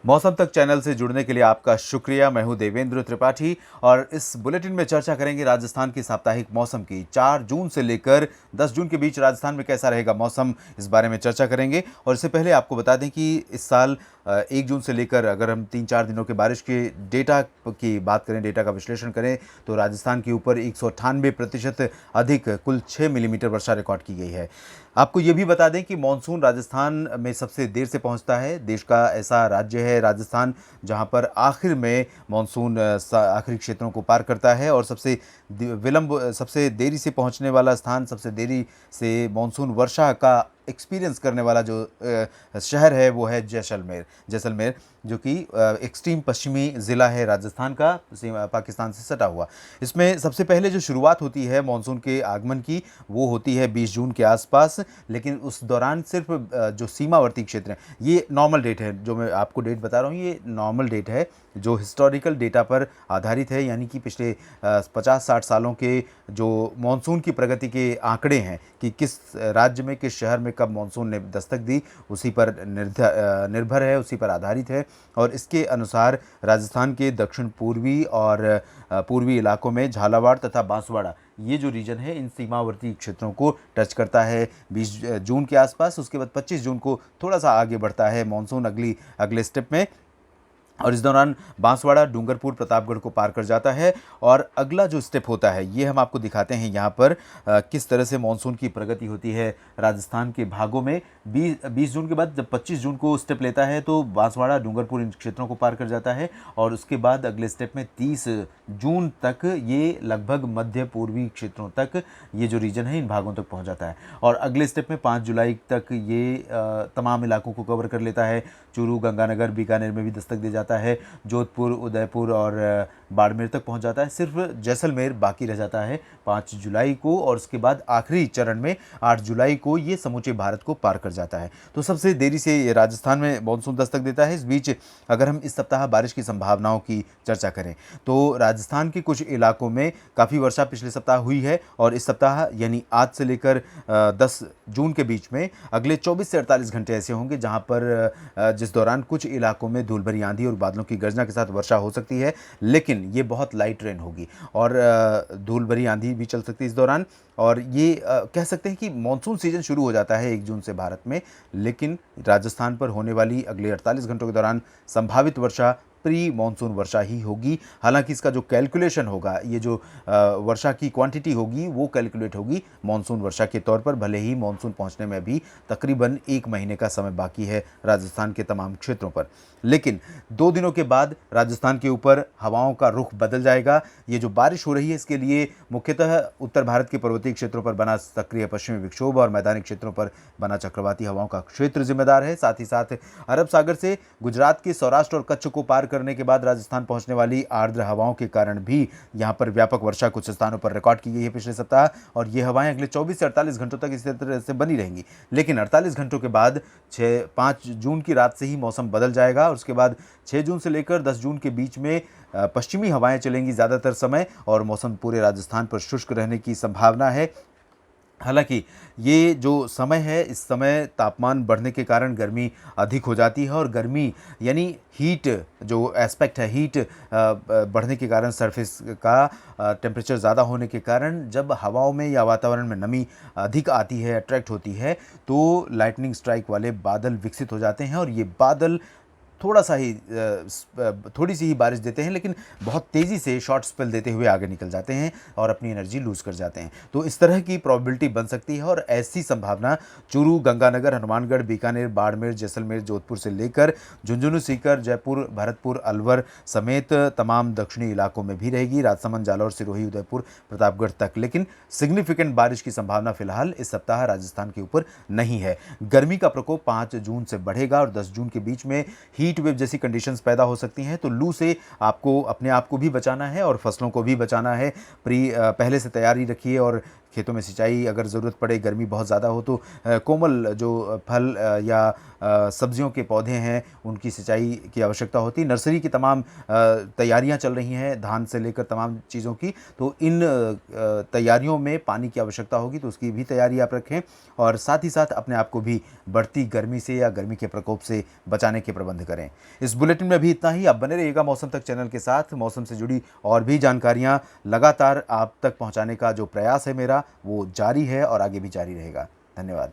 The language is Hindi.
मौसम तक चैनल से जुड़ने के लिए आपका शुक्रिया। मैं हूं देवेंद्र त्रिपाठी और इस बुलेटिन में चर्चा करेंगे राजस्थान की साप्ताहिक मौसम की। 4 जून से लेकर 10 जून के बीच राजस्थान में कैसा रहेगा मौसम, इस बारे में चर्चा करेंगे। और इससे पहले आपको बता दें कि इस साल 1 जून से लेकर अगर हम 3-4 दिनों के बारिश के डेटा की बात करें, डेटा का विश्लेषण करें, तो राजस्थान के ऊपर 198% अधिक कुल 6 मिलीमीटर वर्षा रिकॉर्ड की गई है। आपको ये भी बता दें कि मानसून राजस्थान में सबसे देर से पहुंचता है। देश का ऐसा राज्य है राजस्थान जहां पर आखिर में मानसून आखिरी क्षेत्रों को पार करता है, और सबसे देरी से पहुंचने वाला स्थान, सबसे देरी से मानसून वर्षा का एक्सपीरियंस करने वाला जो शहर है वो है जैसलमेर, जो कि एक्सट्रीम पश्चिमी ज़िला है राजस्थान का, पाकिस्तान से सटा हुआ। इसमें सबसे पहले जो शुरुआत होती है मानसून के आगमन की वो होती है 20 जून के आसपास, लेकिन उस दौरान सिर्फ जो सीमावर्ती क्षेत्र हैं, ये नॉर्मल डेट है, जो मैं आपको डेट बता रहा हूँ ये नॉर्मल डेट है जो हिस्टोरिकल डेटा पर आधारित है, यानी कि पिछले 50-60 सालों के जो मानसून की प्रगति के आंकड़े हैं कि किस राज्य में, किस शहर में कब मानसून ने दस्तक दी, उसी पर निर्भर है, उसी पर आधारित है। और इसके अनुसार राजस्थान के दक्षिण पूर्वी और पूर्वी इलाकों में झालावाड़ तथा बांसवाड़ा, ये जो रीजन है, इन सीमावर्ती क्षेत्रों को टच करता है 20 जून के आसपास। उसके बाद 25 जून को थोड़ा सा आगे बढ़ता है मानसून अगले स्टेप में, और इस दौरान बांसवाड़ा, डूंगरपुर, प्रतापगढ़ को पार कर जाता है। और अगला जो स्टेप होता है ये हम आपको दिखाते हैं यहाँ पर किस तरह से मानसून की प्रगति होती है राजस्थान के भागों में। 20 जून के बाद जब 25 जून को स्टेप लेता है तो बांसवाड़ा, डूंगरपुर इन क्षेत्रों को पार कर जाता है, और उसके बाद अगले स्टेप में 30 जून तक ये लगभग मध्य पूर्वी क्षेत्रों तक ये जो रीजन है इन भागों तक पहुँच जाता है। और अगले स्टेप में 5 जुलाई तक ये तमाम इलाकों को कवर कर लेता है। चूरू, गंगानगर, बीकानेर में भी दस्तक दे जाता है, जोधपुर, उदयपुर और बाड़मेर तक पहुंच जाता है। सिर्फ जैसलमेर बाकी रह जाता है 5 जुलाई को, और उसके बाद आखिरी चरण में 8 जुलाई को ये समूचे भारत को पार कर जाता है। तो सबसे देरी से राजस्थान में मानसून दस्तक देता है। इस बीच अगर हम इस सप्ताह बारिश की संभावनाओं की चर्चा करें तो राजस्थान के कुछ इलाकों में काफ़ी वर्षा पिछले सप्ताह हुई है, और इस सप्ताह यानी आज से लेकर 10 जून के बीच में अगले 24 से 48 घंटे ऐसे होंगे जहां पर जिस दौरान कुछ इलाकों में धूल भरी आंधी और बादलों की गर्जना के साथ वर्षा हो सकती है, लेकिन ये बहुत लाइट रेन होगी और धूल भरी आंधी भी चल सकती है इस दौरान। और ये कह सकते हैं कि मानसून सीजन शुरू हो जाता है 1 जून से भारत में, लेकिन राजस्थान पर होने वाली अगले 48 घंटों के दौरान संभावित वर्षा प्री मानसून वर्षा ही होगी। हालांकि इसका जो कैलकुलेशन होगा, ये जो वर्षा की क्वांटिटी होगी वो कैलकुलेट होगी मानसून वर्षा के तौर पर, भले ही मानसून पहुंचने में भी तकरीबन 1 महीने का समय बाकी है राजस्थान के तमाम क्षेत्रों पर। लेकिन 2 दिनों के बाद राजस्थान के ऊपर हवाओं का रुख बदल जाएगा। ये जो बारिश हो रही है इसके लिए मुख्यतः उत्तर भारत के पर्वतीय क्षेत्रों पर बना सक्रिय पश्चिमी विक्षोभ और मैदानी क्षेत्रों पर बना चक्रवाती हवाओं का क्षेत्र जिम्मेदार है। साथ ही साथ अरब सागर से गुजरात के सौराष्ट्र और कच्छ को पार करने के बाद राजस्थान पहुंचने वाली आर्द्र हवाओं के कारण भी यहां पर व्यापक वर्षा कुछ स्थानों पर रिकॉर्ड की गई है पिछले सप्ताह, और ये हवाएं अगले 24 से 48 घंटों तक इसी तरह से बनी रहेंगी। लेकिन 48 घंटों के बाद 5 जून की रात से ही मौसम बदल जाएगा, और उसके बाद 6 जून से लेकर 10 जून के बीच में पश्चिमी हवाएं चलेंगी ज़्यादातर समय, और मौसम पूरे राजस्थान पर शुष्क रहने की संभावना है। हालांकि ये जो समय है, इस समय तापमान बढ़ने के कारण गर्मी अधिक हो जाती है, और गर्मी यानी हीट जो एस्पेक्ट है, हीट बढ़ने के कारण, सरफेस का टेम्परेचर ज़्यादा होने के कारण जब हवाओं में या वातावरण में नमी अधिक आती है, अट्रैक्ट होती है, तो लाइटनिंग स्ट्राइक वाले बादल विकसित हो जाते हैं, और ये बादल थोड़ी सी ही बारिश देते हैं, लेकिन बहुत तेज़ी से शॉर्ट स्पेल देते हुए आगे निकल जाते हैं और अपनी एनर्जी लूज़ कर जाते हैं। तो इस तरह की प्रोबेबिलिटी बन सकती है, और ऐसी संभावना चूरू, गंगानगर, हनुमानगढ़, बीकानेर, बाड़मेर, जैसलमेर, जोधपुर से लेकर झुंझुनू, सीकर, जयपुर, भरतपुर, अलवर समेत तमाम दक्षिणी इलाकों में भी रहेगी, राजसमंद, जालौर, सिरोही, उदयपुर, प्रतापगढ़ तक। लेकिन सिग्निफिकेंट बारिश की संभावना फिलहाल इस सप्ताह राजस्थान के ऊपर नहीं है। गर्मी का प्रकोप 5 जून से बढ़ेगा, और 10 जून के बीच में हीट वेव जैसी कंडीशंस पैदा हो सकती हैं। तो लू से आपको अपने आप को भी बचाना है और फसलों को भी बचाना है। पहले से तैयारी रखिए, और खेतों में सिंचाई अगर ज़रूरत पड़े, गर्मी बहुत ज़्यादा हो तो कोमल जो फल या सब्जियों के पौधे हैं उनकी सिंचाई की आवश्यकता होती है। नर्सरी की तमाम तैयारियां चल रही हैं, धान से लेकर तमाम चीज़ों की, तो इन तैयारियों में पानी की आवश्यकता होगी, तो उसकी भी तैयारी आप रखें, और साथ ही साथ अपने आप को भी बढ़ती गर्मी से या गर्मी के प्रकोप से बचाने के प्रबंध करें। करें। इस बुलेटिन में भी इतना ही। आप बने रहिएगा मौसम तक चैनल के साथ। मौसम से जुड़ी और भी जानकारियाँ लगातार आप तक पहुँचाने का जो प्रयास है मेरा, वो जारी है और आगे भी जारी रहेगा। धन्यवाद।